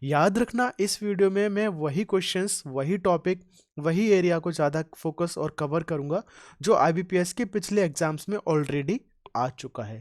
याद रखना, इस वीडियो में मैं वही क्वेश्चंस, वही टॉपिक, वही एरिया को ज़्यादा फोकस और कवर करूंगा जो आईबीपीएस के पिछले एग्जाम्स में ऑलरेडी आ चुका है।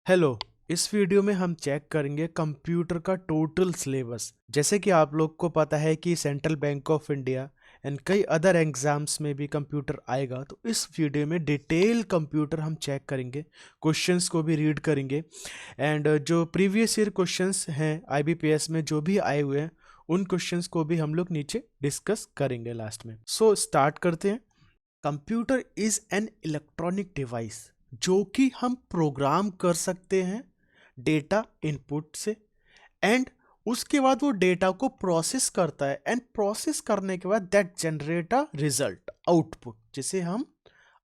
हेलो, इस वीडियो में हम चेक करेंगे कंप्यूटर का टोटल सिलेबस। जैसे कि आप लोग को पता है कि central bank of India and कई अदर एग्जाम्स में भी कंप्यूटर आएगा, तो इस वीडियो में डिटेल कंप्यूटर हम चेक करेंगे, क्वेश्चंस को भी रीड करेंगे एंड जो प्रीवियस ईयर क्वेश्चंस हैं आईबीपीएस में जो भी आए हुए हैं उन क्वेश्चंस को भी हम लोग नीचे डिस्कस करेंगे लास्ट में। सो स्टार्ट करते हैं। Computer is an electronic device जो कि हम प्रोग्राम कर सकते हैं डेटा इनपुट से एंड उसके बाद वो डेटा को प्रोसेस करता है एंड प्रोसेस करने के बाद that generate a result, output, जिसे हम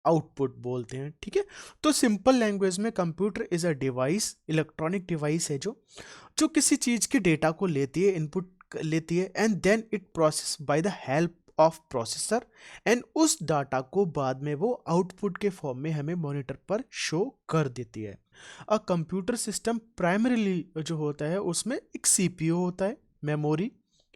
आउटपुट बोलते हैं। ठीक है, तो सिंपल लैंग्वेज में computer is a device, electronic device है जो किसी चीज के डेटा को लेती है, इनपुट लेती है and then it process by the help of processor and उस डाटा को बाद में वो आउटपुट के फॉर्म में हमें मॉनिटर पर शो कर देती है। अ कंप्यूटर सिस्टम प्राइमरीली जो होता है उसमें एक सीपीयू होता है, memory,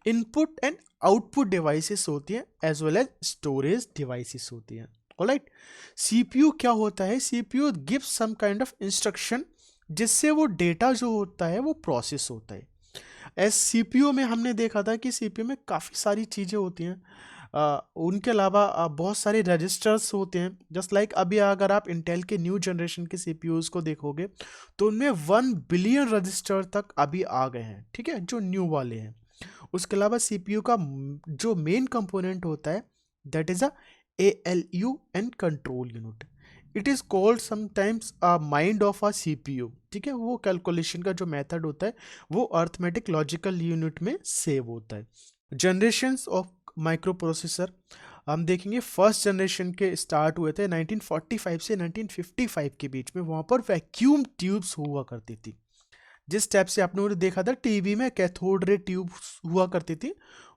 input and output devices होती हैं as well as storage devices होती हैं। ऑलराइट, सीपीयू क्या होता है? CPU gives some kind of instruction जिससे वो डेटा जो होता है वो प्रोसेस होता है। एस सीपीयू में हमने देखा था कि सीपीयू में काफ़ी सारी चीज़ें होती हैं, उनके अलावा बहुत सारे रजिस्टर्स होते हैं। जस्ट लाइक अभी अगर आप इंटेल के न्यू जनरेशन के सीपीयूज़ को देखोगे तो उनमें 1 बिलियन रजिस्टर तक अभी आ गए हैं। ठीक है, जो न्यू वाले हैं। उसके अलावा सीपीयू का जो मेन कंपोनेंट होता है that is a ALU and control unit. It is called sometimes a mind of a CPU. ठीक है, वो कैलकुलेशन का जो मेथड होता है वो अर्थमेटिक लॉजिकल यूनिट में सेव होता है। जनरेशन्स ऑफ माइक्रो प्रोसेसर हम देखेंगे, फर्स्ट जनरेशन के स्टार्ट हुए थे 1945 से 1955 के बीच में। वहाँ पर वैक्यूम ट्यूब्स हुआ करती थी, जिस टाइप से आपने देखा था टीवी में कैथोड रे ट्यूब्स हुआ करती थी,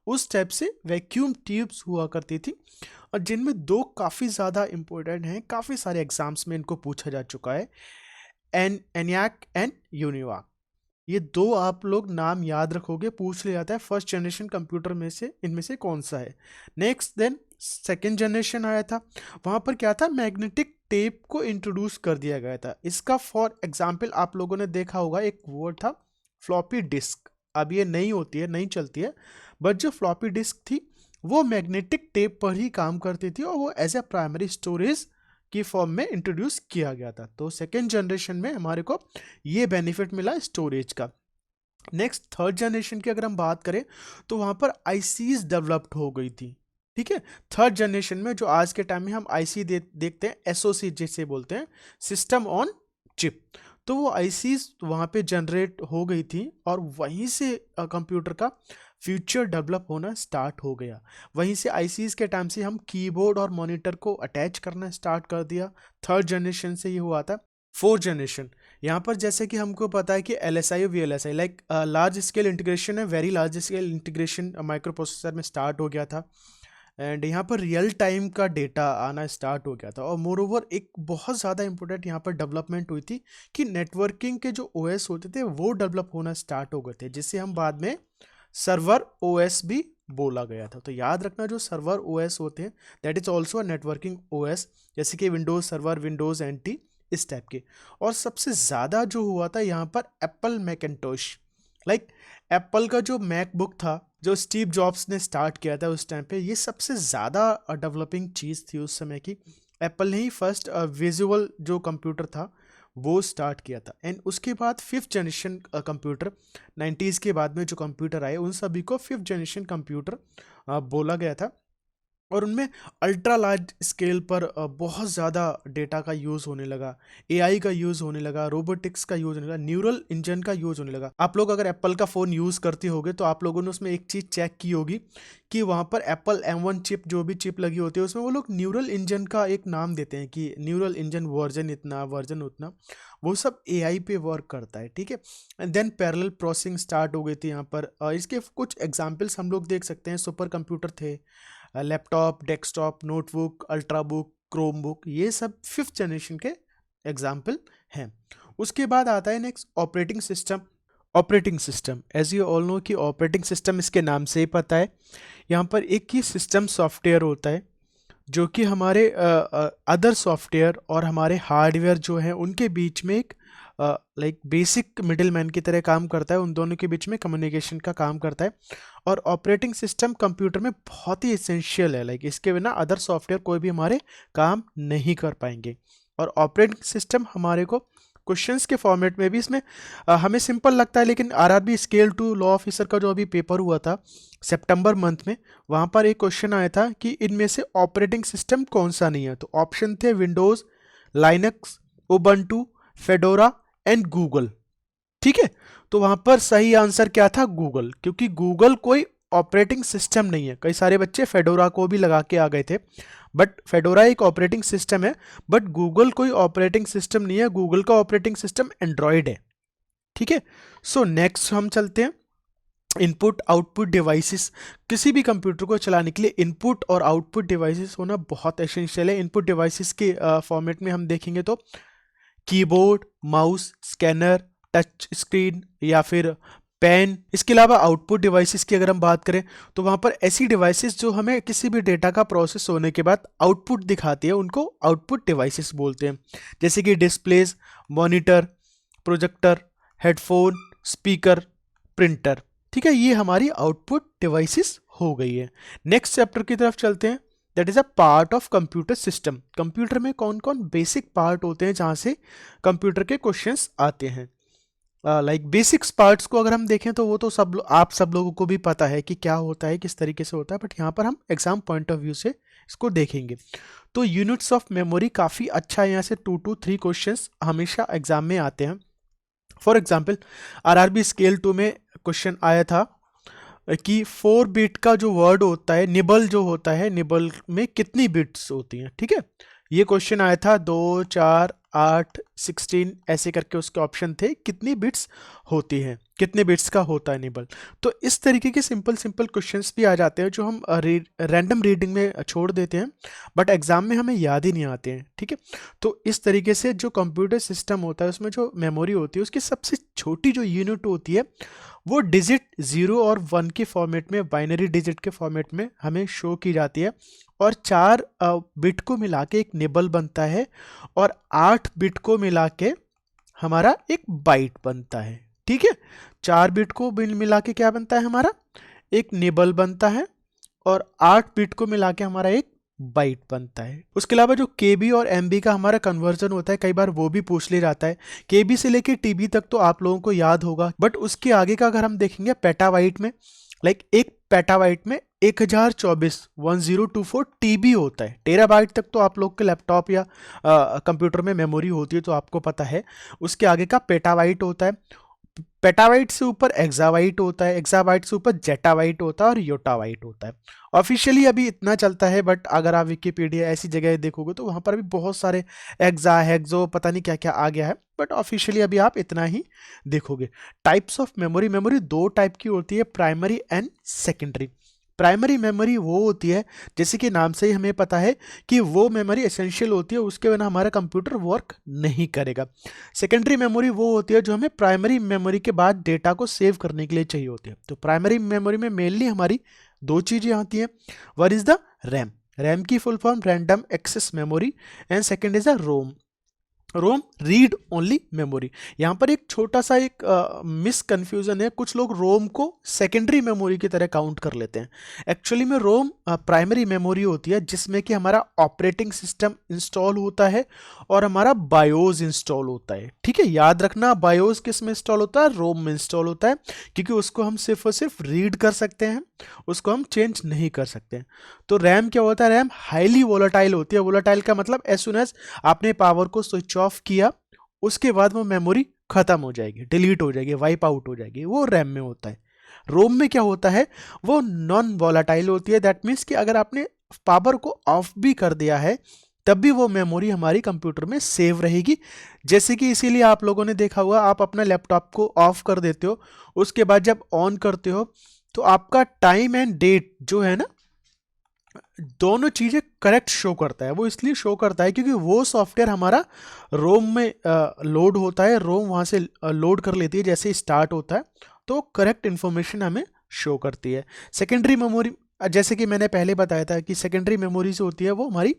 उस टाइप से वैक्यूम ट्यूब्स हुआ करती थी, और जिनमें दो काफ़ी ज़्यादा इंपॉर्टेंट हैं, काफ़ी सारे एग्जाम्स में इनको पूछा जा चुका है, एनियाक एंड यूनिवाक। ये दो आप लोग नाम याद रखोगे, पूछ लिया जाता है फर्स्ट जनरेशन कंप्यूटर में से इनमें से कौन सा है। नेक्स्ट देन सेकेंड जनरेशन आया था, वहाँ पर क्या था, मैग्नेटिक टेप को इंट्रोड्यूस कर दिया गया था। इसका फॉर एग्जाम्पल आप लोगों ने देखा होगा, एक वर्ड था फ्लॉपी डिस्क। अब ये नहीं होती है, नहीं चलती है, बट जो फ्लॉपी डिस्क थी वो मैग्नेटिक टेप पर ही काम करती थी और वो एज ए प्राइमरी स्टोरेज की फॉर्म में इंट्रोड्यूस किया गया था। तो सेकेंड जनरेशन में हमारे को ये बेनिफिट मिला स्टोरेज का। नेक्स्ट थर्ड जनरेशन की अगर हम बात करें तो वहाँ पर आईसीज डेवलप्ड हो गई थी। ठीक है, थर्ड जनरेशन में जो आज के टाइम में हम आईसी देखते हैं, एसओसी जिसे बोलते हैं, सिस्टम ऑन चिप, तो वो आईसीज वहाँ पे जनरेट हो गई थी और वहीं से कंप्यूटर का फ्यूचर डेवलप होना स्टार्ट हो गया। वहीं से आईसीज के टाइम से हम कीबोर्ड और मॉनिटर को अटैच करना स्टार्ट कर दिया, थर्ड जनरेशन से ये हुआ था। फोर्थ जनरेशन, यहाँ पर जैसे कि हमको पता है कि एलएसआई और VLSI like large scale integration है, very large scale integration microprocessor में स्टार्ट हो गया था एंड यहाँ पर रियल टाइम का डेटा आना स्टार्ट हो गया था। और मोर ओवर एक बहुत ज़्यादा इंपॉर्टेंट यहाँ पर डेवलपमेंट हुई थी कि नेटवर्किंग के जो ओएस होते थे वो डेवलप होना स्टार्ट हो गए थे, जिसे हम बाद में सर्वर ओएस भी बोला गया था। तो याद रखना, जो सर्वर ओएस होते हैं that is also a networking OS, जैसे कि विंडोज सर्वर, विंडोज एनटी, इस टाइप के। और सबसे ज़्यादा जो हुआ था यहाँ पर एप्पल मैकिन्टोश, लाइक एप्पल का जो मैकबुक था जो स्टीव जॉब्स ने स्टार्ट किया था उस टाइम पे, ये सबसे ज़्यादा डेवलपिंग चीज़ थी उस समय की। एप्पल ने ही फर्स्ट विजुअल जो कंप्यूटर था वो स्टार्ट किया था एंड उसके बाद फिफ्थ जनरेशन कंप्यूटर, 90s के बाद में जो कंप्यूटर आए उन सभी को फिफ्थ जनरेशन कंप्यूटर बोला गया था। और उनमें अल्ट्रा लार्ज स्केल पर बहुत ज़्यादा डेटा का यूज़ होने लगा, एआई का यूज़ होने लगा, रोबोटिक्स का यूज़ होने लगा, न्यूरल इंजन का यूज़ होने लगा। आप लोग अगर एप्पल का फ़ोन यूज़ करते होगे तो आप लोगों ने उसमें एक चीज़ चेक की होगी कि वहाँ पर एप्पल M1 चिप जो भी चिप लगी होती है उसमें वो लोग न्यूरल इंजन का एक नाम देते हैं कि न्यूरल इंजन वर्जन इतना, वर्जन उतना, वो सब एआई पे वर्क करता है। ठीक है, and then parallel processing start हो गई थी यहाँ पर। इसके कुछ एग्जाम्पल्स हम लोग देख सकते हैं, सुपर कंप्यूटर थे, laptop, desktop, notebook, ultra book, Chrome book, ये सब फिफ्थ जनरेशन के एग्जाम्पल हैं। उसके बाद आता है next operating system. Operating system, as you all know कि ऑपरेटिंग सिस्टम इसके नाम से ही पता है, यहाँ पर एक ही सिस्टम सॉफ्टवेयर होता है जो कि हमारे अदर सॉफ्टवेयर और हमारे हार्डवेयर जो हैं उनके बीच में एक लाइक बेसिक मिडिल मैन की तरह काम करता है, उन दोनों के बीच में कम्युनिकेशन का काम करता है। और ऑपरेटिंग सिस्टम कंप्यूटर में बहुत ही एसेंशियल है, लाइक इसके बिना अदर सॉफ्टवेयर कोई भी हमारे काम नहीं कर पाएंगे। और ऑपरेटिंग सिस्टम हमारे को क्वेश्चंस के फॉर्मेट में भी इसमें हमें सिंपल लगता है, लेकिन आरआरबी स्केल 2 लॉ ऑफिसर का जो अभी पेपर हुआ था सितंबर मंथ में, वहाँ पर एक क्वेश्चन आया था कि इनमें से ऑपरेटिंग सिस्टम कौन सा नहीं है। तो ऑप्शन थे Windows, Linux, Ubuntu, fedora and Google. ठीक है, तो वहाँ पर सही आंसर क्या था? गूगल, क्योंकि गूगल कोई ऑपरेटिंग सिस्टम नहीं है। कई सारे बच्चे फेडोरा को भी लगा के आ गए थे, बट फेडोरा एक ऑपरेटिंग सिस्टम है, बट गूगल कोई ऑपरेटिंग सिस्टम नहीं है। गूगल का ऑपरेटिंग सिस्टम एंड्रॉयड है। ठीक है, सो नेक्स्ट हम चलते हैं इनपुट आउटपुट डिवाइसेस। किसी भी कंप्यूटर को चलाने के लिए इनपुट और आउटपुट डिवाइसेस होना बहुत एसेंशियल है। इनपुट डिवाइसेस के फॉर्मेट में हम देखेंगे तो keyboard, mouse, scanner, touch screen या फिर पेन। इसके अलावा आउटपुट डिवाइसेस की अगर हम बात करें तो वहाँ पर ऐसी डिवाइसेस जो हमें किसी भी डेटा का प्रोसेस होने के बाद आउटपुट दिखाती है, उनको आउटपुट डिवाइसेस बोलते हैं। जैसे कि displays, monitor, projector, headphone, speaker, printer. ठीक है, ये हमारी आउटपुट डिवाइसेस हो गई है। नेक्स्ट चैप्टर की तरफ चलते हैं, that is a part of computer system. Computer में कौन कौन बेसिक पार्ट होते हैं जहाँ से कंप्यूटर के क्वेश्चंस आते हैं। लाइक बेसिक्स पार्ट्स को अगर हम देखें तो वो तो आप सब लोगों को भी पता है कि क्या होता है, किस तरीके से होता है, बट यहाँ पर हम एग्जाम पॉइंट ऑफ व्यू से इसको देखेंगे। तो यूनिट्स ऑफ मेमोरी काफ़ी अच्छा है, यहाँ से 2 to 3 क्वेश्चंस हमेशा एग्जाम में आते हैं। फॉर एग्जाम्पल आरआरबी स्केल 2 में क्वेश्चन आया था कि 4 बिट का जो वर्ड होता है निबल, जो होता है निबल में कितनी बिट्स होती हैं। ठीक है, ये क्वेश्चन आया था 2, 4, 8, 16 ऐसे करके उसके ऑप्शन थे, कितनी बिट्स होती हैं, कितने बिट्स का होता है निबल। तो इस तरीके के सिंपल सिंपल क्वेश्चंस भी आ जाते हैं जो हम रैंडम रीडिंग में छोड़ देते हैं, बट एग्जाम में हमें याद ही नहीं आते हैं। ठीक है, तो इस तरीके से जो कंप्यूटर सिस्टम होता है उसमें जो मेमोरी होती है उसकी सबसे छोटी जो यूनिट होती है वो डिजिट 0 और 1 के फॉर्मेट में, बाइनरी डिजिट के फॉर्मेट में हमें शो की जाती है। और 4 बिट को मिला के एक निबल बनता है, और 8 बिट को मिला के हमारा एक बाइट बनता है। ठीक है, 4 बिट को मिला के क्या बनता है? हमारा एक निबल बनता है, और 8 बिट को मिला के हमारा एक बाइट बनता है। उसके अलावा जो केबी और एमबी का हमारा कन्वर्जन होता है, कई बार वो भी पूछ ले जाता है। केबी से लेके टीबी तक तो आप लोगों को याद होगा, बट उसके आगे का अगर हम देखेंगे पेटाबाइट में, लाइक एक पेटाबाइट में 1024 टीबी होता है। टेराबाइट तक तो आप लोग के लैपटॉप या कंप्यूटर में मेमोरी होती है, तो आपको पता है। उसके आगे का पेटाबाइट होता है, पेटाबाइट से ऊपर एक्साबाइट होता है, एक्साबाइट से ऊपर जेटाबाइट होता है, और योटाबाइट होता है। ऑफिशियली अभी इतना चलता है, बट अगर आप विकिपीडिया ऐसी जगह देखोगे तो वहाँ पर भी बहुत सारे एक्सा, हेक्सो, पता नहीं क्या क्या आ गया है, बट ऑफिशियली अभी आप इतना ही देखोगे। Types of memory, memory 2 type की होती है, primary and secondary. Primary memory वो होती है, जैसे कि नाम से ही हमें पता है कि वो मेमोरी एसेंशियल होती है, उसके बिना हमारा कंप्यूटर वर्क नहीं करेगा। सेकेंडरी मेमोरी वो होती है जो हमें प्राइमरी मेमोरी के बाद डेटा को सेव करने के लिए चाहिए होती है। तो प्राइमरी मेमोरी में मेनली हमारी 2 चीज़ें आती हैं। One is the RAM, RAM की full form random access memory, and second is the ROM, ROM read only memory. यहाँ पर एक छोटा सा एक मिसकन्फ्यूजन है, कुछ लोग रोम को सेकेंडरी मेमोरी की तरह काउंट कर लेते हैं। एक्चुअली में रोम प्राइमरी मेमोरी होती है जिसमें कि हमारा ऑपरेटिंग सिस्टम इंस्टॉल होता है और हमारा बायोस इंस्टॉल होता है। ठीक है, याद रखना बायोस किस में इंस्टॉल होता है? रोम में इंस्टॉल होता है, क्योंकि उसको हम सिर्फ और सिर्फ रीड कर सकते हैं, उसको हम चेंज नहीं कर सकते हैं। तो रैम क्या होता है? रैम हाईली वोलाटाइल होती है। वोलाटाइल का मतलब एज सुन एज आपने पावर को स्विच ऑफ किया उसके बाद वो मेमोरी खत्म हो जाएगी, डिलीट हो जाएगी, वाइप आउट हो जाएगी, वो रैम में होता है। रोम में क्या होता है? वो नॉन वोलाटाइल होती है। दैट मीन्स कि अगर आपने पावर को ऑफ भी कर दिया है तब भी वो मेमोरी हमारी कंप्यूटर में सेव रहेगी। जैसे कि इसीलिए आप लोगों ने देखा हुआ, आप अपना लैपटॉप को ऑफ कर देते हो, उसके बाद जब ऑन करते हो तो आपका टाइम एंड डेट जो है ना, दोनों चीज़ें करेक्ट शो करता है। वो इसलिए शो करता है क्योंकि वो सॉफ्टवेयर हमारा रोम में लोड होता है, रोम वहाँ से लोड कर लेती है जैसे ही स्टार्ट होता है, तो करेक्ट इन्फॉर्मेशन हमें शो करती है। सेकेंडरी मेमोरी, जैसे कि मैंने पहले बताया था कि सेकेंडरी मेमोरी जो होती है वो हमारी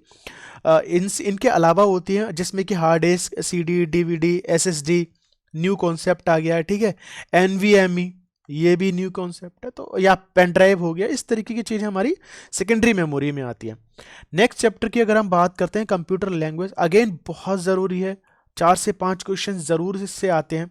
इनके अलावा होती है, जिसमें कि hard disk, CD, DVD, SSD, new concept आ गया है, ठीक है। एनवीएमई, ये भी न्यू कॉन्सेप्ट है, तो या पेन ड्राइव हो गया, इस तरीके की चीज़ें हमारी सेकेंडरी मेमोरी में आती है। नेक्स्ट चैप्टर की अगर हम बात करते हैं, कंप्यूटर लैंग्वेज, अगेन बहुत ज़रूरी है, 4 से 5 क्वेश्चन ज़रूर इससे आते हैं।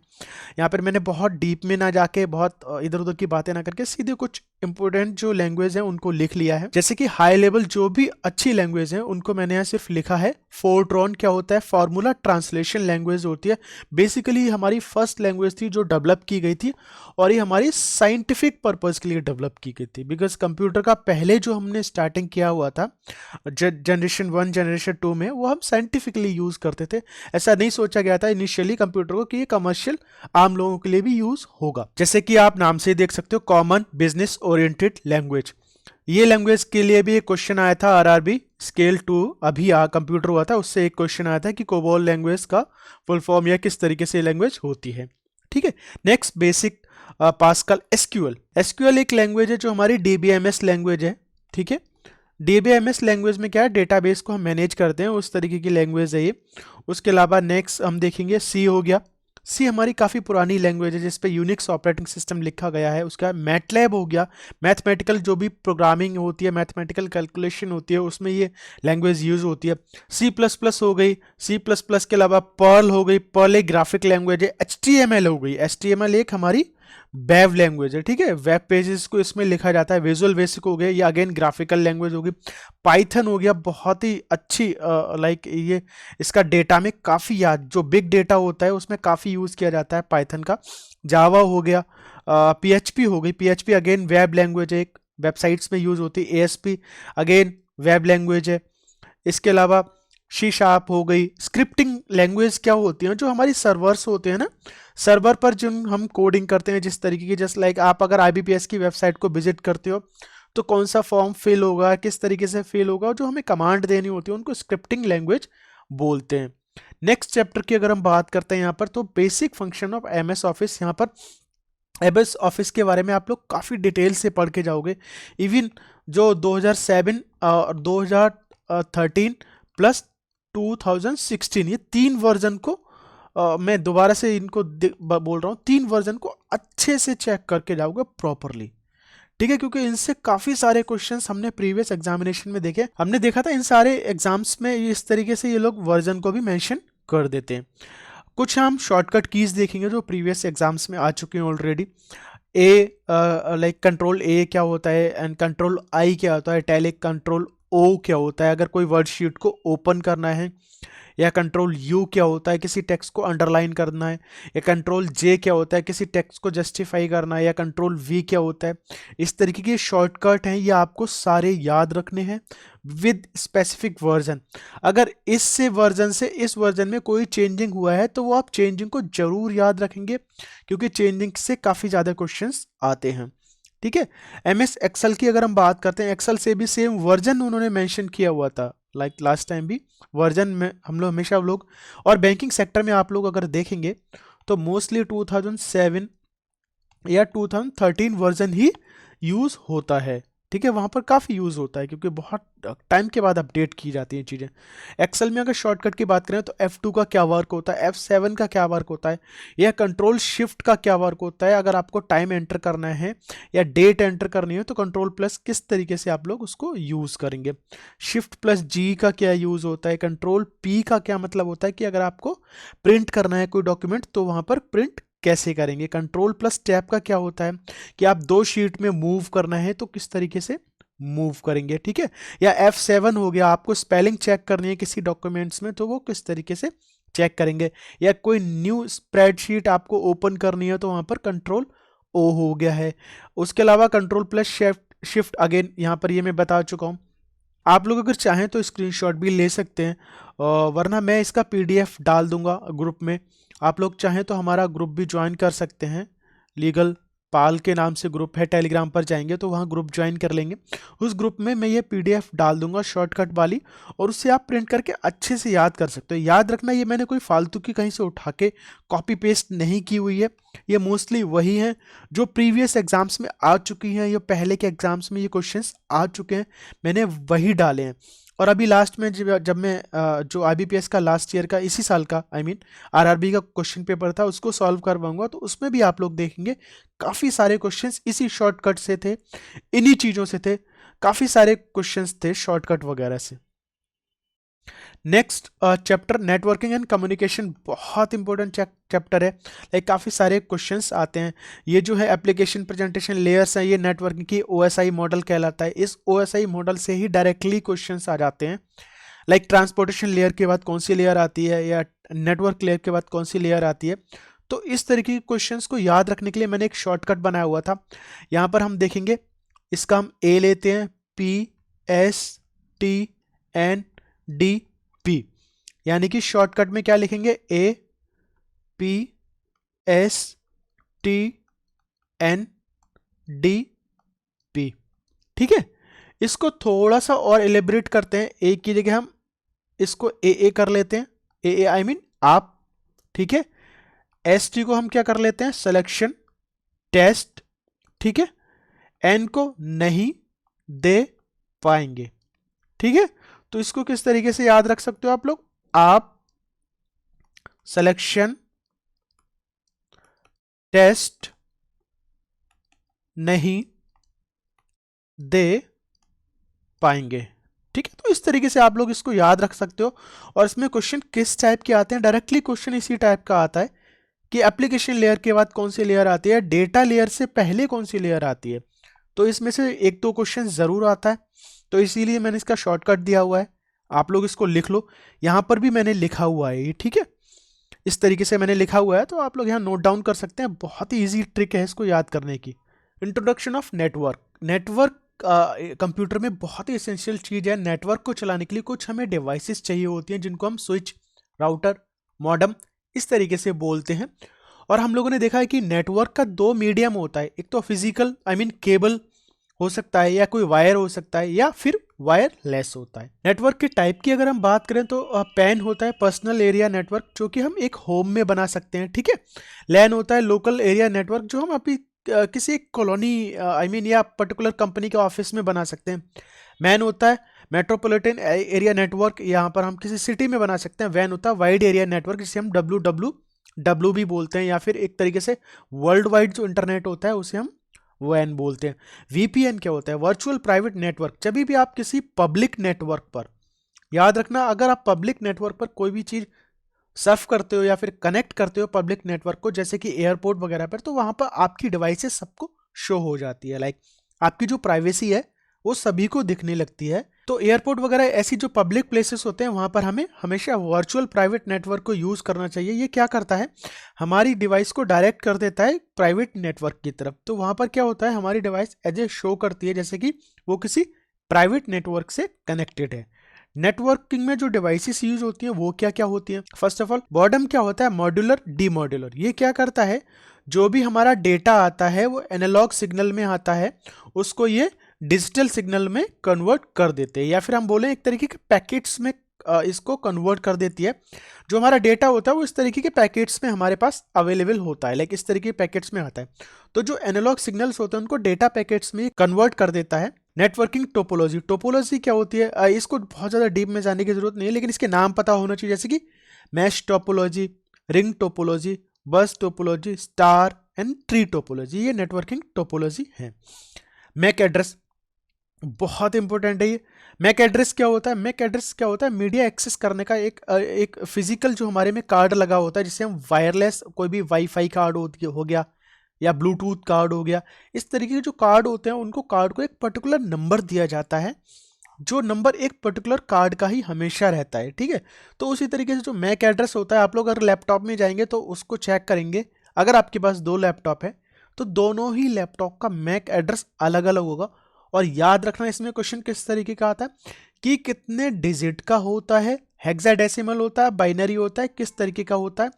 यहाँ पर मैंने बहुत डीप में ना जाके, बहुत इधर उधर की बातें ना करके, सीधे कुछ इंपॉर्टेंट जो लैंग्वेज है उनको लिख लिया है। जैसे कि हाई लेवल जो भी अच्छी लैंग्वेज है उनको मैंने यहाँ सिर्फ लिखा है। फोर्ट्रॉन क्या होता है? फॉर्मूला ट्रांसलेशन लैंग्वेज होती है। बेसिकली हमारी फर्स्ट लैंग्वेज थी जो डेवलप की गई थी, और ये हमारी साइंटिफिक पर्पज के लिए डेवलप की गई थी। बिकॉज कंप्यूटर का पहले जो हमने स्टार्टिंग किया हुआ था जनरेशन 1 जनरेशन 2 में, वो हम साइंटिफिकली यूज करते थे। ऐसा नहीं सोचा गया था इनिशियली कंप्यूटर को कि ये कमर्शियल आम लोगों के लिए भी यूज होगा। जैसे कि आप नाम से देख सकते हो, कॉमन बिजनेस ओरिएंटेड लैंग्वेज। ये लैंग्वेज के लिए भी एक क्वेश्चन आया था आरआरबी स्केल 2, अभी कंप्यूटर हुआ था, उससे एक क्वेश्चन आया था कि कोबोल लैंग्वेज का फुल फॉर्म या किस तरीके से लैंग्वेज होती है, ठीक है। Next basic pascal SQL. SQL एक लैंग्वेज है जो हमारी डीबीएमएस लैंग्वेज है, ठीक है। डीबीएमएस लैंग्वेज में क्या है, डेटाबेस को हम मैनेज करते हैं, उस तरीके की लैंग्वेज है ये। उसके अलावा नेक्स्ट हम देखेंगे सी हो गया। सी हमारी काफ़ी पुरानी लैंग्वेज है जिसपे यूनिक्स ऑपरेटिंग सिस्टम लिखा गया है। उसका मैटलैब हो गया, मैथमेटिकल जो भी प्रोग्रामिंग होती है, मैथमेटिकल कैलकुलेशन होती है, उसमें ये लैंग्वेज यूज होती है। सी प्लस प्लस हो गई, सी प्लस प्लस के अलावा पर्ल हो गई, पर्ल एक ग्राफिक लैंग्वेज है। एच टी एम एल हो गई, एच टी एम एल एक हमारी वेब लैंग्वेज है, ठीक है। वेब पेजेस को इसमें लिखा जाता है। विजुअल बेसिक हो गया, ये अगेन ग्राफिकल लैंग्वेज होगी। पाइथन हो गया, बहुत ही अच्छी, लाइक ये इसका डेटा में काफ़ी याद, जो बिग डेटा होता है उसमें काफ़ी यूज़ किया जाता है पाइथन का। जावा हो गया, पीएचपी हो गई, पीएचपी अगेन वेब लैंग्वेज है, एक वेबसाइट्स में यूज़ होती है। एएसपी अगेन वेब लैंग्वेज है। इसके अलावा सी शार्प हो गई। स्क्रिप्टिंग लैंग्वेज क्या होती है, जो हमारी सर्वर्स होते हैं ना, सर्वर पर जो हम कोडिंग करते हैं जिस तरीके की, जस्ट लाइक आप अगर आईबीपीएस की वेबसाइट को विजिट करते हो तो कौन सा फॉर्म फिल होगा, किस तरीके से फिल होगा, जो हमें कमांड देनी होती है, उनको स्क्रिप्टिंग लैंग्वेज बोलते हैं। नेक्स्ट चैप्टर की अगर हम बात करते हैं यहाँ पर, तो basic function of MS office. यहाँ पर एमएस ऑफिस के बारे में आप लोग काफ़ी डिटेल से पढ़ के जाओगे। इवन जो 2007 और 2013 प्लस 2016, ये 3 वर्जन को मैं दोबारा से इनको बोल रहा हूँ, 3 वर्जन को अच्छे से चेक करके जाओगे प्रॉपरली, ठीक है। क्योंकि इनसे काफ़ी सारे क्वेश्चंस हमने प्रीवियस एग्जामिनेशन में देखे, हमने देखा था इन सारे एग्जाम्स में इस तरीके से ये लोग वर्जन को भी मेंशन कर देते हैं। कुछ हम शॉर्टकट कीज देखेंगे जो प्रीवियस एग्जाम्स में आ चुके हैं ऑलरेडी। ए, लाइक कंट्रोल ए क्या होता है, एंड कंट्रोल आई क्या होता है, टैलिक कंट्रोल ओ क्या होता है अगर कोई वर्डशीट को ओपन करना है, या कंट्रोल यू क्या होता है किसी टेक्स्ट को अंडरलाइन करना है, या कंट्रोल जे क्या होता है किसी टेक्स्ट को जस्टिफाई करना है, या कंट्रोल वी क्या होता है। इस तरीके के शॉर्टकट हैं, ये आपको सारे याद रखने हैं विद स्पेसिफिक वर्जन। अगर इससे वर्जन से इस वर्जन में कोई चेंजिंग हुआ है तो वो आप चेंजिंग को जरूर याद रखेंगे, क्योंकि चेंजिंग से काफ़ी ज़्यादा क्वेश्चंस आते हैं, ठीक है। एमएस एक्सेल की अगर हम बात करते हैं, एक्सेल से भी सेम वर्जन उन्होंने मेंशन किया हुआ था, लाइक लास्ट टाइम भी वर्जन में हम लोग हमेशा लोग। और बैंकिंग सेक्टर में आप लोग अगर देखेंगे तो मोस्टली 2007 या 2013 वर्जन ही यूज़ होता है, ठीक है। वहाँ पर काफ़ी यूज़ होता है क्योंकि बहुत टाइम के बाद अपडेट की जाती हैं चीज़ें। एक्सेल में अगर शॉर्टकट की बात करें तो F2 का क्या वर्क होता है, F7 का क्या वर्क होता है, या कंट्रोल शिफ्ट का क्या वर्क होता है। अगर आपको टाइम एंटर करना है या डेट एंटर करनी है तो कंट्रोल प्लस किस तरीके से आप लोग उसको यूज़ करेंगे। शिफ्ट प्लस जी का क्या यूज़ होता है, कंट्रोल पी का क्या मतलब होता है कि अगर आपको प्रिंट करना है कोई डॉक्यूमेंट तो वहाँ पर प्रिंट कैसे करेंगे। कंट्रोल प्लस टैब का क्या होता है कि आप 2 शीट में मूव करना है तो किस तरीके से मूव करेंगे, ठीक है। या F7 हो गया, आपको स्पेलिंग चेक करनी है किसी डॉक्यूमेंट्स में तो वो किस तरीके से चेक करेंगे। या कोई न्यू स्प्रेडशीट आपको ओपन करनी है तो वहाँ पर कंट्रोल ओ हो गया है। उसके अलावा कंट्रोल प्लस शिफ्ट अगेन यहाँ पर ये मैं बता चुका हूँ। आप लोग अगर चाहें तो स्क्रीनशॉट भी ले सकते हैं, वरना मैं इसका PDF डाल दूंगा ग्रुप में। आप लोग चाहें तो हमारा ग्रुप भी ज्वाइन कर सकते हैं, लीगल पाल के नाम से ग्रुप है, टेलीग्राम पर जाएंगे तो वहाँ ग्रुप ज्वाइन कर लेंगे। उस ग्रुप में मैं ये पीडीएफ डाल दूंगा शॉर्टकट वाली, और उससे आप प्रिंट करके अच्छे से याद कर सकते हो। याद रखना ये मैंने कोई फालतू की कहीं से उठा के कॉपी पेस्ट नहीं की हुई है, ये मोस्टली वही है जो प्रीवियस एग्जाम्स में आ चुकी हैं, ये पहले के एग्जाम्स में ये क्वेश्चंस आ चुके हैं, मैंने वही डाले हैं। और अभी लास्ट में जब मैं जो आईबीपीएस का लास्ट ईयर का इसी साल का आरआरबी का क्वेश्चन पेपर था उसको सॉल्व करवाऊंगा, तो उसमें भी आप लोग देखेंगे काफ़ी सारे क्वेश्चंस इसी शॉर्टकट से थे, इन्हीं चीज़ों से थे, काफ़ी सारे क्वेश्चंस थे शॉर्टकट वगैरह से। Next chapter networking and communication, बहुत इंपॉर्टेंट चैप्टर है। लाइक काफ़ी सारे क्वेश्चंस आते हैं। ये जो है एप्लीकेशन प्रेजेंटेशन लेयर्स है, ये नेटवर्किंग की ओएसआई मॉडल कहलाता है। इस ओएसआई मॉडल से ही डायरेक्टली क्वेश्चंस आ जाते हैं। लाइक ट्रांसपोर्टेशन लेयर के बाद कौन सी लेयर आती है, या नेटवर्क लेयर के बाद कौन सी लेयर आती है। तो इस तरीके के क्वेश्चंस को याद रखने के लिए मैंने एक शॉर्टकट बनाया हुआ था। यहाँ पर हम देखेंगे, इसका हम ए लेते हैं, PSTNDP, यानी कि शॉर्टकट में क्या लिखेंगे, APSTNDP। ठीक है, इसको थोड़ा सा और एलिब्रेट करते हैं, ए की जगह हम इसको ए कर लेते हैं, ए आई मीन आप। ठीक है, ST को हम क्या कर लेते हैं, सिलेक्शन टेस्ट। ठीक है, N को नहीं दे पाएंगे। ठीक है, तो इसको किस तरीके से याद रख सकते हो आप लोग, आप सिलेक्शन टेस्ट नहीं दे पाएंगे। ठीक है, तो इस तरीके से आप लोग इसको याद रख सकते हो। और इसमें क्वेश्चन किस टाइप के आते हैं, डायरेक्टली क्वेश्चन इसी टाइप का आता है कि एप्लीकेशन लेयर के बाद कौन सी लेयर आती है, डेटा लेयर से पहले कौन सी लेयर आती है। तो इसमें से एक दो क्वेश्चन जरूर आता है, तो इसीलिए मैंने इसका शॉर्टकट दिया हुआ है, आप लोग इसको लिख लो। यहां पर भी मैंने लिखा हुआ है ये, ठीक है, इस तरीके से मैंने लिखा हुआ है, तो आप लोग यहाँ नोट डाउन कर सकते हैं। बहुत ही ईजी ट्रिक है इसको याद करने की। Introduction of network. Network computer में बहुत ही एसेंशियल चीज है। नेटवर्क को चलाने के लिए कुछ हमें डिवाइसेस चाहिए होती हैं, जिनको हम स्विच, राउटर, मॉडेम इस तरीके से बोलते हैं। और हम लोगों ने देखा है कि नेटवर्क का दो मीडियम होता है, एक तो फिजिकल केबल हो सकता है, या कोई वायर हो सकता है, या फिर वायरलेस होता है। नेटवर्क के टाइप की अगर हम बात करें तो पैन होता है, पर्सनल एरिया नेटवर्क, जो कि हम एक होम में बना सकते हैं। ठीक है, लैन होता है, लोकल एरिया नेटवर्क, जो हम अभी किसी एक कॉलोनी या पर्टिकुलर कंपनी के ऑफिस में बना सकते हैं। मैन होता है मेट्रोपॉलिटन एरिया नेटवर्क, यहाँ पर हम किसी सिटी में बना सकते हैं। वैन होता है वाइड एरिया नेटवर्क, जिसे हम WWW भी बोलते हैं, या फिर एक तरीके से वर्ल्ड वाइड जो इंटरनेट होता है उसे हम वैन बोलते हैं। VPN क्या होता है, वर्चुअल प्राइवेट नेटवर्क। जब भी आप किसी पब्लिक नेटवर्क पर, याद रखना, अगर आप पब्लिक नेटवर्क पर कोई भी चीज सर्फ करते हो या फिर कनेक्ट करते हो पब्लिक नेटवर्क को, जैसे कि एयरपोर्ट वगैरह पर, तो वहां पर आपकी डिवाइसेस सबको शो हो जाती है। लाइक आपकी जो प्राइवेसी है वो सभी को दिखने लगती है। तो एयरपोर्ट वगैरह ऐसी जो पब्लिक प्लेसेस होते हैं, वहां पर हमें हमेशा वर्चुअल प्राइवेट नेटवर्क को यूज करना चाहिए। ये क्या करता है, हमारी डिवाइस को डायरेक्ट कर देता है प्राइवेट नेटवर्क की तरफ। तो वहां पर क्या होता है, हमारी डिवाइस एज ए शो करती है जैसे कि वो किसी प्राइवेट नेटवर्क से कनेक्टेड है। नेटवर्किंग में जो डिवाइसेस यूज होती हैं वो क्या क्या होती हैं, फर्स्ट ऑफ ऑल बॉडम क्या होता है, मॉड्यूलर डीमॉड्यूलर। ये क्या करता है, जो भी हमारा डेटा आता है वो एनालॉग सिग्नल में आता है, उसको ये डिजिटल सिग्नल में कन्वर्ट कर देते हैं, या फिर हम बोले एक तरीके के पैकेट्स में इसको कन्वर्ट कर देती है। जो हमारा डेटा होता है वो इस तरीके के पैकेट्स में हमारे पास अवेलेबल होता है, लाइक इस तरीके के पैकेट्स में आता है। तो जो एनालॉग सिग्नल्स होते हैं उनको डेटा पैकेट्स में कन्वर्ट कर देता है। Networking topology. टोपोलॉजी क्या होती है, इसको बहुत ज़्यादा डीप में जाने की जरूरत नहीं है, लेकिन इसके नाम पता होना चाहिए, जैसे कि मैश टोपोलॉजी, रिंग टोपोलॉजी, बस topology, star and tree topology, ये नेटवर्किंग टोपोलॉजी है। मैक एड्रेस बहुत इंपॉर्टेंट है ये। मैक एड्रेस क्या होता है, मैक एड्रेस क्या होता है, मीडिया एक्सेस करने का एक फिजिकल जो हमारे में कार्ड लगा होता है, जिसे हम वायरलेस, कोई भी वाईफाई कार्ड हो गया या ब्लूटूथ कार्ड हो गया, इस तरीके के जो कार्ड होते हैं उनको कार्ड को एक पर्टिकुलर नंबर दिया जाता है, जो नंबर एक पर्टिकुलर कार्ड का ही हमेशा रहता है। ठीक है, तो उसी तरीके से जो मैक एड्रेस होता है, आप लोग अगर लैपटॉप में जाएंगे तो उसको चेक करेंगे। अगर आपके पास दो लैपटॉप है तो दोनों ही लैपटॉप का मैक एड्रेस अलग अलग होगा। और याद रखना, इसमें क्वेश्चन किस तरीके का आता है कि कितने डिजिट का होता है, हेक्साडेसिमल होता है, बाइनरी होता है, किस तरीके का होता है,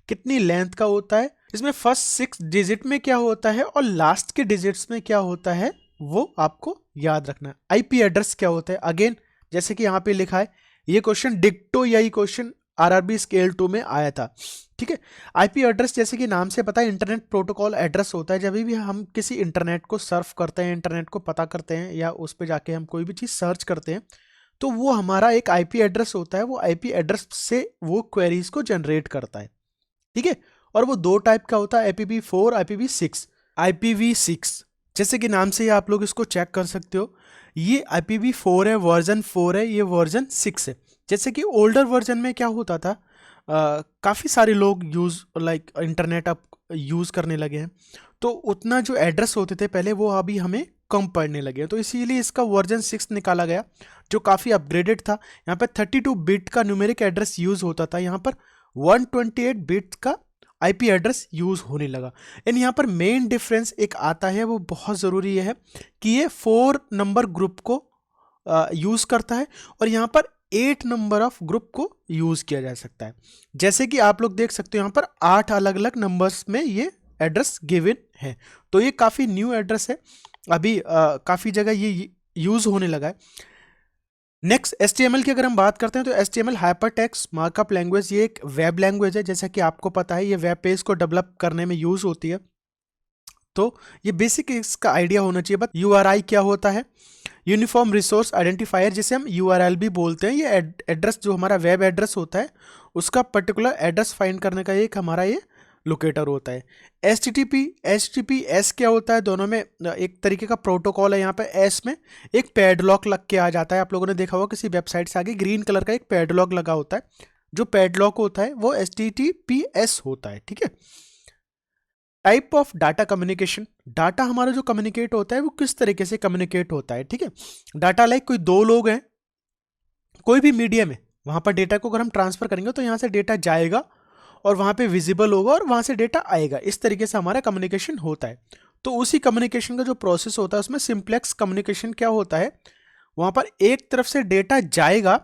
कितनी लेंथ का होता है, इसमें फर्स्ट 6 डिजिट में क्या होता है और लास्ट के डिजिट्स में क्या होता है वो आपको याद रखना है। आईपी एड्रेस क्या होता है, अगेन जैसे कि यहाँ पे लिखा है, ये क्वेश्चन डिक्टो यही क्वेश्चन आरआरबी स्केल 2 में आया था, ठीक है। आईपी एड्रेस जैसे कि नाम से पता है इंटरनेट प्रोटोकॉल एड्रेस होता है। जब भी हम किसी इंटरनेट को सर्फ करते हैं, इंटरनेट को पता करते हैं या उस पर जाके हम कोई भी चीज़ सर्च करते हैं तो वो हमारा एक आईपी एड्रेस होता है। वो आईपी एड्रेस से वो क्वेरीज को जनरेट करता है, ठीक है। और वो दो टाइप का होता है, IPv4 IPv6। IPv6 जैसे कि नाम से ही आप लोग इसको चेक कर सकते हो, ये IPv4 है, वर्जन 4 है, ये वर्जन 6 है। जैसे कि ओल्डर वर्जन में क्या होता था, काफ़ी सारे लोग इंटरनेट अब यूज़ करने लगे हैं, तो उतना जो एड्रेस होते थे पहले वो अभी हमें कम पड़ने लगे हैं, तो इसीलिए इसका वर्जन 6 निकाला गया जो काफ़ी अपग्रेडेड था। यहाँ पर 32 बिट का न्यूमेरिक एड्रेस यूज़ होता था, यहाँ पर 128 बिट का आईपी एड्रेस यूज़ होने लगा। एंड यहाँ पर मेन डिफरेंस एक आता है, वो बहुत ज़रूरी है कि ये 4 नंबर ग्रुप को यूज़ करता है और यहाँ पर 8 नंबर ऑफ ग्रुप को यूज़ किया जा सकता है। जैसे कि आप लोग देख सकते हो यहाँ पर 8 अलग अलग नंबर्स में ये एड्रेस गिवन है, तो ये काफ़ी न्यू एड्रेस है, अभी काफ़ी जगह ये यूज़ होने लगा है। नेक्स्ट HTML की अगर हम बात करते हैं तो HTML हाइपरटेक्स्ट मार्कअप लैंग्वेज, ये एक वेब लैंग्वेज है, जैसा कि आपको पता है ये वेब पेज को डेवलप करने में यूज़ होती है। तो ये बेसिक इसका आइडिया होना चाहिए। बट URI क्या होता है, यूनिफॉर्म रिसोर्स आइडेंटिफायर, जिसे हम URL भी बोलते हैं। ये एड्रेस जो हमारा वेब एड्रेस होता है उसका पर्टिकुलर एड्रेस फाइंड करने का एक हमारा ये लोकेटर होता है। HTTPS क्या होता है, दोनों में एक तरीके का प्रोटोकॉल है। यहाँ पे S में एक पैडलॉक लग के आ जाता है, आप लोगों ने देखा होगा किसी वेबसाइट से आगे ग्रीन कलर का एक पैडलॉक लगा होता है, जो पैडलॉक होता है वो HTTPS होता है, ठीक है। Type of data communication, data हमारा जो कम्युनिकेट होता है वो किस तरीके से कम्युनिकेट होता है, ठीक है। डाटा लाइक कोई दो लोग हैं कोई भी मीडियम है, वहां पर डेटा को अगर हम ट्रांसफर करेंगे तो यहाँ से डेटा जाएगा और वहां पे विजिबल होगा और वहां से डेटा आएगा, इस तरीके से हमारा कम्युनिकेशन होता है। तो उसी कम्युनिकेशन का जो प्रोसेस होता है उसमें सिंप्लेक्स कम्युनिकेशन क्या होता है, वहां पर एक तरफ से डेटा जाएगा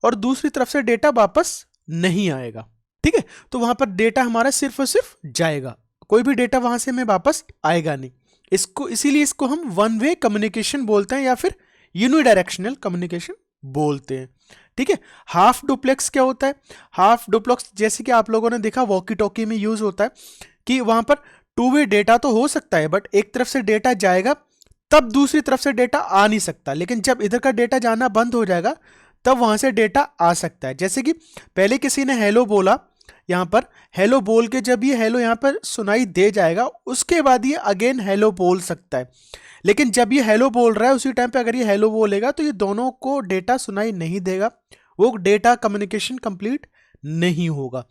और दूसरी तरफ से डेटा वापस नहीं आएगा, ठीक है। तो वहां पर डेटा हमारा सिर्फ और सिर्फ जाएगा, कोई भी डेटा वहां से हमें वापस आएगा नहीं। इसको इसीलिए इसको हम वन वे कम्युनिकेशन बोलते हैं या फिर यूनिडायरेक्शनल कम्युनिकेशन बोलते हैं, ठीक है। हाफ डुप्लेक्स क्या होता है, हाफ डुप्लेक्स जैसे कि आप लोगों ने देखा वॉकी टॉकी में यूज होता है कि वहां पर टू वे डेटा तो हो सकता है बट एक तरफ से डेटा जाएगा तब दूसरी तरफ से डेटा आ नहीं सकता, लेकिन जब इधर का डेटा जाना बंद हो जाएगा तब वहां से डेटा आ सकता है। जैसे कि पहले किसी ने हेलो बोला, यहाँ पर हेलो बोल के जब ये हेलो यहाँ पर सुनाई दे जाएगा उसके बाद ये अगेन हेलो बोल सकता है, लेकिन जब ये हेलो बोल रहा है उसी टाइम पे अगर ये हेलो बोलेगा तो ये दोनों को डेटा सुनाई नहीं देगा, वो डेटा कम्युनिकेशन कंप्लीट नहीं होगा।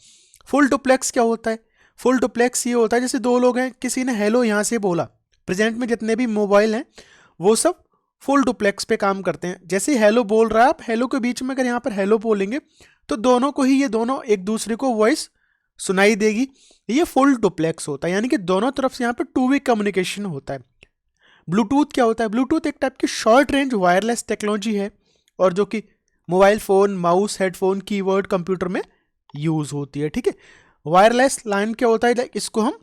फुल डुप्लेक्स क्या होता है, फुल डुप्लेक्स ये होता है जैसे दो लोग हैं, किसी ने हेलो यहाँ से बोला, प्रेजेंट में जितने भी मोबाइल हैं वो सब फुल डुप्लेक्स पे काम करते हैं। जैसे ही हेलो बोल रहा है आप हेलो के बीच में अगर यहाँ पर हेलो बोलेंगे तो दोनों को ही ये दोनों एक दूसरे को वॉइस सुनाई देगी, ये फुल डुप्लेक्स होता है, यानी कि दोनों तरफ से यहाँ पर टू वे कम्युनिकेशन होता है। ब्लूटूथ क्या होता है, ब्लूटूथ एक टाइप की शॉर्ट रेंज वायरलेस टेक्नोलॉजी है और जो कि mobile phone, mouse, headphone, keyboard, computer में यूज होती है, ठीक है। वायरलेस लाइन क्या होता है, लाइक इसको हम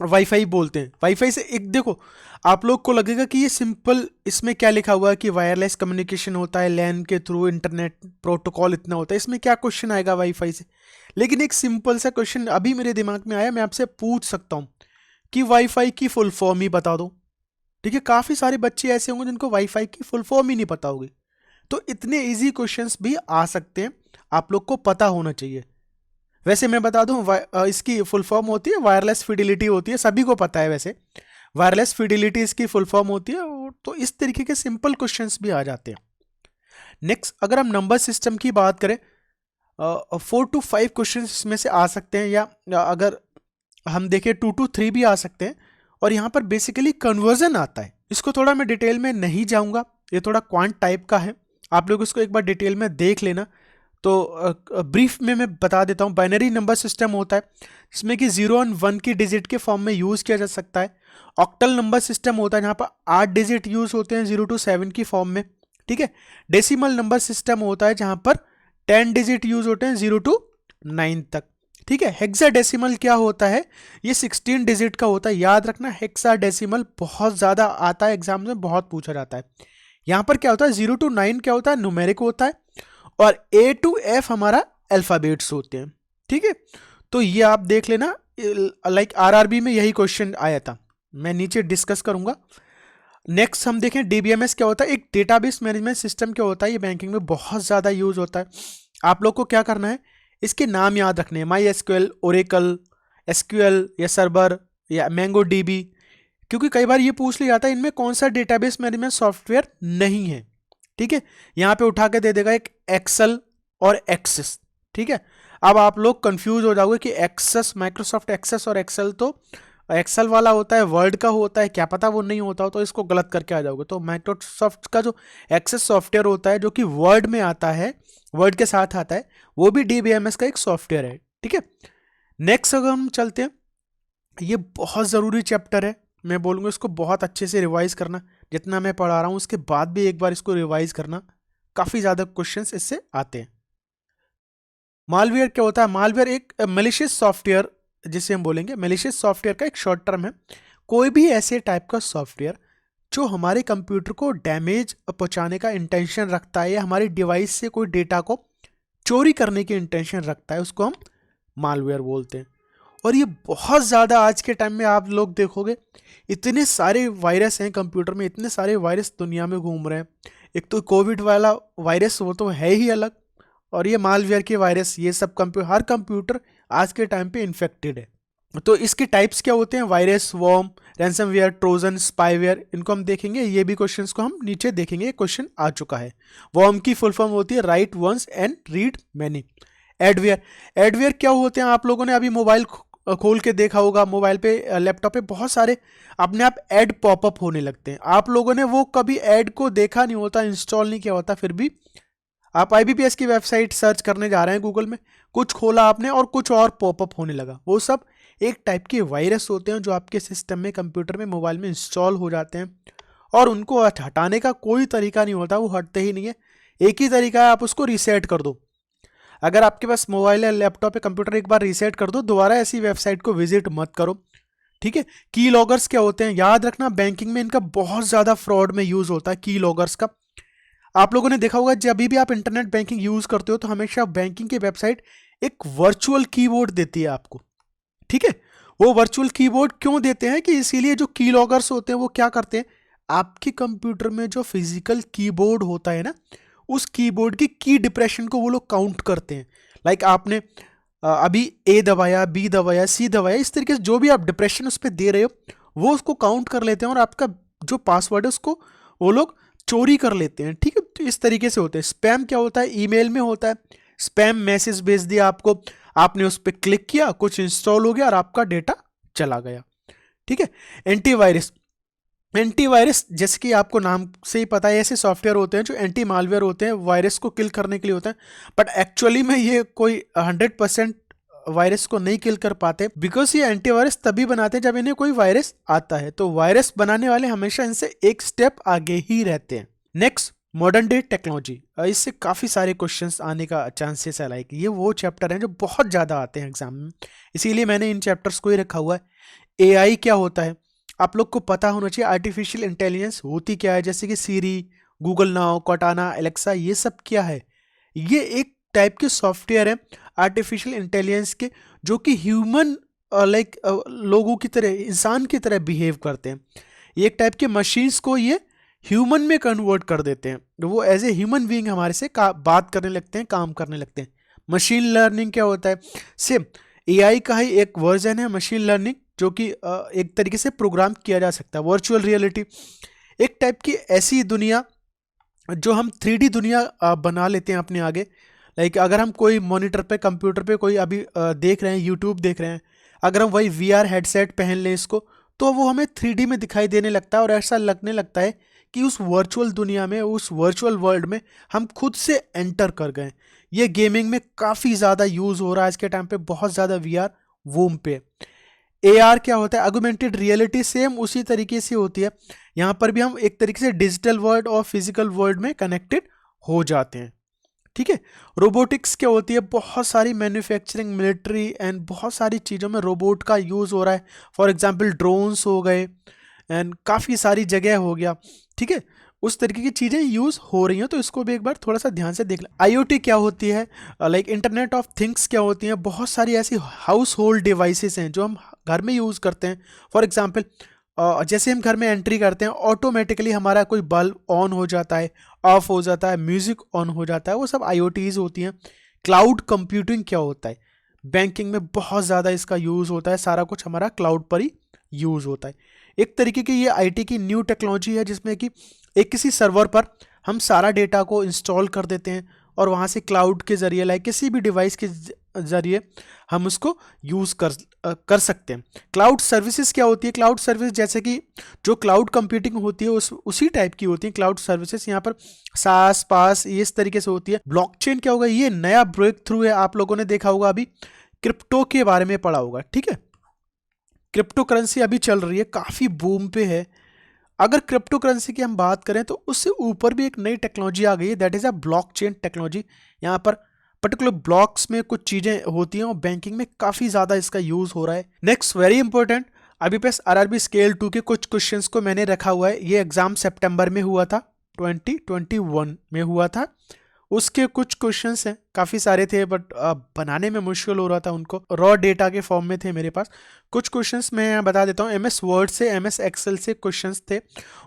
वाईफाई बोलते हैं। वाईफाई से एक देखो आप लोग को लगेगा कि ये सिंपल, इसमें क्या लिखा हुआ है कि वायरलेस कम्युनिकेशन होता है लैन के थ्रू, इंटरनेट प्रोटोकॉल इतना होता है, इसमें क्या क्वेश्चन आएगा वाईफाई से। लेकिन एक सिंपल सा क्वेश्चन अभी मेरे दिमाग में आया, मैं आपसे पूछ सकता हूँ कि वाईफाई की फुल फॉर्म ही बता दो, ठीक है। काफी सारे बच्चे ऐसे होंगे जिनको वाईफाई की फुल फॉर्म ही नहीं पता होगी, तो इतने इजी क्वेश्चंस भी आ सकते हैं, आप लोग को पता होना चाहिए। वैसे मैं बता दूं इसकी फुल फॉर्म होती है वायरलेस फिडिलिटी होती है, सभी को पता है वैसे वायरलेस फिडिलिटी इसकी फुल फॉर्म होती है, तो इस तरीके के सिंपल क्वेश्चंस भी आ जाते हैं। नेक्स्ट अगर हम नंबर सिस्टम की बात करें 4 to 5 क्वेश्चन इसमें से आ सकते हैं, या अगर हम देखें 2 to 3 भी आ सकते हैं। और यहाँ पर बेसिकली कन्वर्जन आता है, इसको थोड़ा मैं डिटेल में नहीं जाऊँगा, ये थोड़ा क्वांट टाइप का है, आप लोग इसको एक बार डिटेल में देख लेना। तो ब्रीफ में मैं बता देता हूँ। बाइनरी नंबर सिस्टम होता है जिसमें कि 0 और 1 की डिजिट के फॉर्म में यूज़ किया जा सकता है। ऑक्टल नंबर सिस्टम होता है जहाँ पर 8 डिजिट यूज़ होते हैं 0 to 7 की फॉर्म में, ठीक है। डेसिमल नंबर सिस्टम होता है जहाँ पर 10 डिजिट यूज़ होते हैं 0 to 9 तक। ठीक है। हेक्साडेसिमल क्या होता है, ये 16 डिजिट का होता है, याद रखना। हेक्साडेसिमल बहुत ज्यादा आता है एग्जाम में, बहुत पूछा जाता है। यहां पर क्या होता है, 0 to 9 क्या होता है, न्यूमेरिक होता है, और A to F हमारा अल्फाबेट्स होते हैं। ठीक है, तो ये आप देख लेना, लाइक आरआरबी में यही क्वेश्चन आया था, मैं नीचे डिस्कस करूंगा। नेक्स्ट हम देखें डीबीएमएस क्या होता है, एक डेटाबेस मैनेजमेंट सिस्टम क्या होता है, ये बैंकिंग में बहुत ज्यादा यूज होता है। आप लोग को क्या करना है, इसके नाम याद रखने हैं, माई एसक्यूएल, ओरेकल, एसक्यूएल या सर्वर या मैंगो डीबी, क्योंकि कई बार ये पूछ लिया जाता है इनमें कौन सा डेटाबेस मैनेजमेंट सॉफ्टवेयर नहीं है। ठीक है, यहां पे उठा के दे देगा एक एक्सेल और एक्सेस। ठीक है, अब आप लोग कंफ्यूज हो जाओगे कि एक्सेस, माइक्रोसॉफ्ट एक्सेस और एक्सेल तो एक्सेल वाला होता है, वर्ड का होता है, क्या पता वो नहीं होता हो तो इसको गलत करके आ जाओगे। तो माइक्रोसॉफ्ट का जो एक्सेस सॉफ्टवेयर होता है जो कि वर्ड में आता है, वर्ड के साथ आता है, वो भी डीबीएमएस का एक सॉफ्टवेयर है। ठीक है, नेक्स्ट अगर हम चलते हैं, ये बहुत ज़रूरी चैप्टर है, मैं बोलूँगा इसको बहुत अच्छे से रिवाइज करना, जितना मैं पढ़ा रहा हूँ उसके बाद भी एक बार इसको रिवाइज करना, काफ़ी ज़्यादा क्वेश्चंस इससे आते हैं। मालवेयर क्या होता है, मालवेयर एक मैलिशियस सॉफ्टवेयर, जिसे हम बोलेंगे मैलिशियस सॉफ्टवेयर का एक शॉर्ट टर्म है, कोई भी ऐसे टाइप का सॉफ्टवेयर जो हमारे कंप्यूटर को डैमेज पहुंचाने का इंटेंशन रखता है या हमारे डिवाइस से कोई डेटा को चोरी करने की इंटेंशन रखता है, उसको हम मालवेयर बोलते हैं। और ये बहुत ज़्यादा आज के टाइम में आप लोग देखोगे, इतने सारे वायरस हैं कंप्यूटर में, इतने सारे वायरस दुनिया में घूम रहे हैं। एक तो कोविड वाला वायरस वो तो है ही अलग, और ये मालवेयर के वायरस, ये सब हर कंप्यूटर आज के टाइम पे इन्फेक्टेड है। तो इसके टाइप्स क्या होते हैं, virus, worm, ransomware, Trojan, spyware, इनको हम देखेंगे, ये भी क्वेश्चंस को हम नीचे देखेंगे, क्वेश्चन आ चुका है। वॉर्म की फुल फॉर्म होती है write once and read many. Adware, adware क्या होते हैं, आप लोगों ने अभी मोबाइल खोल के देखा होगा, मोबाइल पे, लैपटॉप पे बहुत सारे अपने आप ऐड पॉपअप होने लगते हैं। आप लोगों ने वो कभी ऐड को देखा नहीं होता, इंस्टॉल नहीं किया होता, फिर भी आप आईबीपीएस की वेबसाइट सर्च करने जा रहे हैं गूगल में, कुछ खोला आपने और कुछ और पॉपअप होने लगा, वो सब एक टाइप के वायरस होते हैं जो आपके सिस्टम में, कंप्यूटर में, मोबाइल में इंस्टॉल हो जाते हैं, और उनको हटाने का कोई तरीका नहीं होता, वो हटते ही नहीं है। एक ही तरीका है, आप उसको रीसेट कर दो। अगर आपके पास मोबाइल या लैपटॉप या कंप्यूटर, एक बार रीसेट कर दो, दोबारा ऐसी वेबसाइट को विजिट मत करो। ठीक है, की लॉगर्स क्या होते हैं, याद रखना, बैंकिंग में इनका बहुत ज्यादा फ्रॉड में यूज होता है की लॉगर्स का। आप लोगों ने देखा होगा जब भी आप इंटरनेट बैंकिंग यूज करते हो तो हमेशा बैंकिंग की वेबसाइट एक वर्चुअल कीबोर्ड देती है आपको। ठीक है, वो वर्चुअल कीबोर्ड क्यों देते हैं, कि इसीलिए जो की लॉगर्स होते हैं वो क्या करते हैं, आपके कंप्यूटर में जो फिजिकल कीबोर्ड होता है ना, उस कीबोर्ड की डिप्रेशन को वो लोग काउंट करते हैं। लाइक आपने अभी ए दबाया, बी दबाया, सी दबाया, इस तरीके से जो भी आप डिप्रेशन उस पर दे रहे हो वो उसको काउंट कर लेते हैं, और आपका जो पासवर्ड है उसको वो लोग चोरी कर लेते हैं। ठीक है, तो इस तरीके से होते हैं। स्पैम क्या होता है, ईमेल में होता है, स्पैम मैसेज भेज दिया आपको, आपने उस पर क्लिक किया, कुछ इंस्टॉल हो गया और आपका डेटा चला गया। ठीक है, एंटीवायरस, एंटीवायरस जैसे कि आपको नाम से ही पता है, ऐसे सॉफ्टवेयर होते हैं जो एंटी मालवेयर होते हैं, वायरस को किल करने के लिए होते हैं, बट एक्चुअली में ये कोई 100% वायरस को नहीं किल कर पाते, बिकॉज ये एंटीवायरस तभी बनाते हैं जब इन्हें कोई वायरस आता है, तो वायरस बनाने वाले हमेशा इनसे एक स्टेप आगे ही रहते हैं। नेक्स्ट, मॉडर्न डे टेक्नोलॉजी, इससे काफ़ी सारे क्वेश्चंस आने का चांसेस है, लाइक ये वो चैप्टर हैं जो बहुत ज़्यादा आते हैं एग्जाम में, इसीलिए मैंने इन चैप्टर्स को ही रखा हुआ है। एआई क्या होता है, आप लोग को पता होना चाहिए, आर्टिफिशियल इंटेलिजेंस होती क्या है, जैसे कि सीरी, गूगल नाउ, कॉटाना, एलेक्सा, ये सब क्या है, ये एक टाइप के सॉफ्टवेयर है आर्टिफिशियल इंटेलिजेंस के, जो कि ह्यूमन लाइक लोगों की तरह, इंसान की तरह बिहेव करते हैं। ये एक टाइप के मशीन्स को ये ह्यूमन में कन्वर्ट कर देते हैं, तो वो एज ए ह्यूमन बीइंग हमारे से बात करने लगते हैं, काम करने लगते हैं। मशीन लर्निंग क्या होता है, सेम एआई का ही एक वर्जन है मशीन लर्निंग, जो कि एक तरीके से प्रोग्राम किया जा सकता है। वर्चुअल रियलिटी, एक टाइप की ऐसी दुनिया जो हम 3D दुनिया बना लेते हैं अपने आगे। लाइक अगर हम कोई मॉनिटर पे, कंप्यूटर पे कोई अभी देख रहे हैं, यूट्यूब देख रहे हैं, अगर हम वही VR हेडसेट पहन लें इसको, तो वो हमें 3D में दिखाई देने लगता है, और ऐसा लगने लगता है कि उस वर्चुअल दुनिया में, उस वर्चुअल वर्ल्ड में हम खुद से एंटर कर गए। ये गेमिंग में काफ़ी ज़्यादा यूज़ हो रहा है आज के टाइम पे, बहुत ज़्यादा VR वूम पे। AR क्या होता है, ऑगमेंटेड रियलिटी, सेम उसी तरीके से होती है। यहाँ पर भी हम एक तरीके से डिजिटल वर्ल्ड और फिजिकल वर्ल्ड में कनेक्टेड हो जाते हैं। ठीक है। रोबोटिक्स क्या होती है, बहुत सारी मैन्युफैक्चरिंग, मिलिट्री एंड बहुत सारी चीज़ों में रोबोट का यूज़ हो रहा है। फॉर एग्जांपल ड्रोन्स हो गए एंड काफ़ी सारी जगह हो गया, ठीक है। उस तरीके की चीज़ें यूज़ हो रही हैं, तो इसको भी एक बार थोड़ा सा ध्यान से देख लें। आईओटी क्या होती है, लाइक इंटरनेट ऑफ थिंग्स क्या होती हैं, बहुत सारी ऐसी हाउस होल्ड डिवाइसेस हैं जो हम घर में यूज़ करते हैं। फॉर एग्जाम्पल जैसे हम घर में एंट्री करते हैं, ऑटोमेटिकली हमारा कोई बल्ब ऑन हो जाता है, ऑफ हो जाता है, म्यूजिक ऑन हो जाता है, वो सब आईओटीज होती हैं। क्लाउड कंप्यूटिंग क्या होता है, बैंकिंग में बहुत ज़्यादा इसका यूज़ होता है, सारा कुछ हमारा क्लाउड पर ही यूज़ होता है। एक तरीके की ये आईटी की न्यू टेक्नोलॉजी है, जिसमें कि एक किसी सर्वर पर हम सारा डेटा को इंस्टॉल कर देते हैं और वहाँ से क्लाउड के ज़रिए, लाइक किसी भी डिवाइस के ज़रिए हम उसको यूज़ कर सकते हैं। क्लाउड सर्विसेज क्या होती है, क्लाउड सर्विस जैसे कि जो क्लाउड कंप्यूटिंग होती है उसी टाइप की होती है क्लाउड सर्विसेज। यहाँ पर सास पास ये इस तरीके से होती है। ब्लॉकचेन क्या होगा, ये नया ब्रेक थ्रू है, आप लोगों ने देखा होगा, अभी क्रिप्टो के बारे में पढ़ा होगा, ठीक है। क्रिप्टो करेंसी अभी चल रही है, काफ़ी बूम पे है। अगर क्रिप्टो करेंसी की हम बात करें तो उससे ऊपर भी एक नई टेक्नोलॉजी आ गई है, that is a blockchain technology. यहाँ पर पर्टिकुलर ब्लॉक्स में कुछ चीजें होती हैं और बैंकिंग में काफी ज्यादा इसका यूज हो रहा है। Next very important, IBPS RRB scale 2 के कुछ क्वेश्चंस को मैंने रखा हुआ है। ये एग्जाम सितंबर में हुआ था, 2021 में हुआ था। उसके कुछ क्वेश्चंस हैं, काफ़ी सारे थे बट बनाने में मुश्किल हो रहा था, उनको रॉ डेटा के फॉर्म में थे मेरे पास। कुछ क्वेश्चंस मैं बता देता हूँ। MS वर्ड से, MS एक्सेल से क्वेश्चंस थे,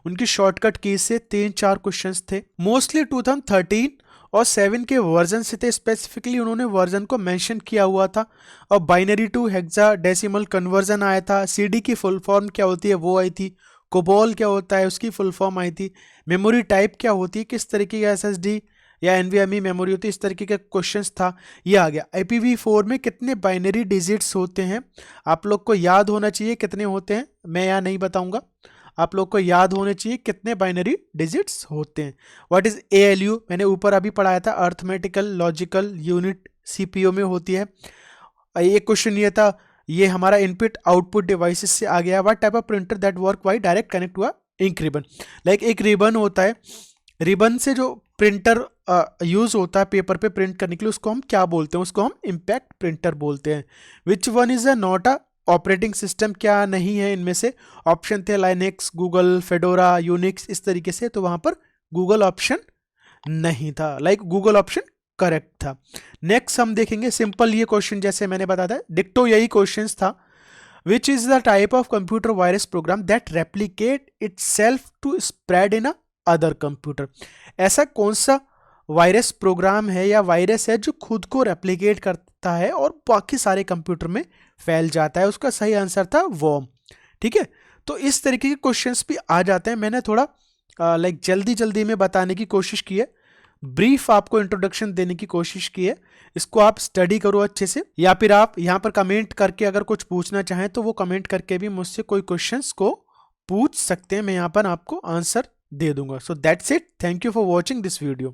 उनकी शॉर्टकट कीज से 3-4 क्वेश्चंस थे। मोस्टली 2013 और 7 के वर्जन से थे, स्पेसिफिकली उन्होंने वर्जन को मेंशन किया हुआ था। और बाइनरी टू हेक्साडेसिमल कन्वर्जन आया था। CD की फुल फॉर्म क्या होती है वो आई थी। कोबॉल क्या होता है उसकी फुल फॉर्म आई थी। मेमोरी टाइप क्या होती है, किस तरीके का SSD या NVMe मेमोरी होती है, इस तरीके का क्वेश्चंस था, ये आ गया। IPv4 में कितने बाइनरी डिजिट्स होते हैं, आप लोग को याद होना चाहिए कितने होते हैं, मैं यहाँ नहीं बताऊंगा, आप लोग को याद होने चाहिए कितने बाइनरी डिजिट्स होते हैं। व्हाट इज ALU, मैंने ऊपर अभी पढ़ाया था, अर्थमेटिकल लॉजिकल यूनिट CPU में होती है। एक क्वेश्चन ये था, ये हमारा इनपुट आउटपुट डिवाइसेस से आ गया। What type of printer that work by direct connect हुआ इंक रिबन, लाइक एक रिबन होता है, रिबन से जो प्रिंटर यूज होता है पेपर पे प्रिंट करने के लिए, उसको हम क्या बोलते हैं, उसको हम इम्पैक्ट प्रिंटर बोलते हैं। Which one is a not a operating system, क्या नहीं है इनमें से, ऑप्शन थे लाइनेक्स, गूगल, फेडोरा, यूनिक्स, इस तरीके से, तो वहां पर गूगल ऑप्शन नहीं था, लाइक गूगल ऑप्शन करेक्ट था। नेक्स्ट हम देखेंगे सिंपल, ये क्वेश्चन जैसे मैंने बताया था, डिक्टो यही क्वेश्चन था। Which is the type of computer virus program that replicate itself to spread in other computer, ऐसा कौन सा वायरस प्रोग्राम है या वायरस है जो खुद को रेप्लिकेट करता है और बाकी सारे कंप्यूटर में फैल जाता है। उसका सही आंसर था वर्म, ठीक है। तो इस तरीके के क्वेश्चंस भी आ जाते हैं। मैंने थोड़ा लाइक जल्दी जल्दी में बताने की कोशिश की है, ब्रीफ आपको इंट्रोडक्शन देने की कोशिश की है। इसको आप स्टडी करो अच्छे से, या फिर आप यहाँ पर कमेंट करके अगर कुछ पूछना चाहें तो वो कमेंट करके भी मुझसे कोई क्वेश्चंस को पूछ सकते हैं, मैं यहाँ पर आपको आंसर दे दूंगा। So that's it, thank you for watching this video.